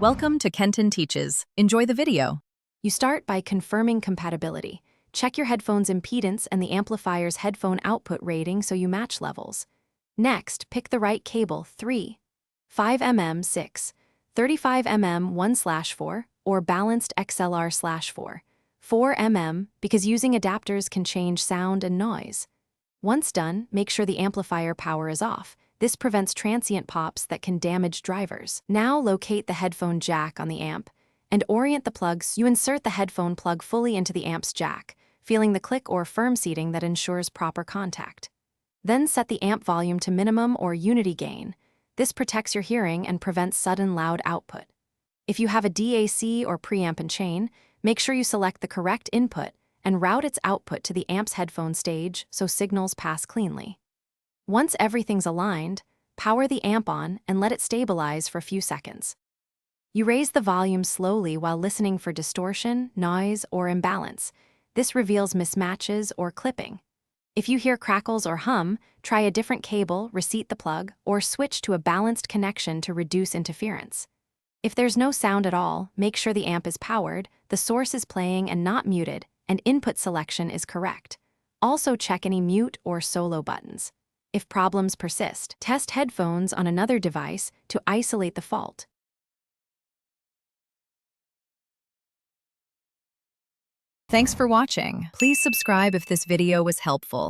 Welcome to Kenton Teaches. Enjoy the video. You start by confirming compatibility. Check your headphone's impedance and the amplifier's headphone output rating so you match levels. Next, pick the right cable 3, 5mm 6, 35mm 1/4, or balanced XLR/4, 4mm, because using adapters can change sound and noise. Once done, make sure the amplifier power is off. This prevents transient pops that can damage drivers. Now locate the headphone jack on the amp and orient the plugs. You insert the headphone plug fully into the amp's jack, feeling the click or firm seating that ensures proper contact. Then set the amp volume to minimum or unity gain. This protects your hearing and prevents sudden loud output. If you have a DAC or preamp and chain, make sure you select the correct input and route its output to the amp's headphone stage so signals pass cleanly. Once everything's aligned, power the amp on and let it stabilize for a few seconds. You raise the volume slowly while listening for distortion, noise, or imbalance. This reveals mismatches or clipping. If you hear crackles or hum, try a different cable, reseat the plug, or switch to a balanced connection to reduce interference. If there's no sound at all, make sure the amp is powered, the source is playing and not muted, and input selection is correct. Also check any mute or solo buttons. If problems persist, test headphones on another device to isolate the fault. Thanks for watching. Please subscribe if this video was helpful.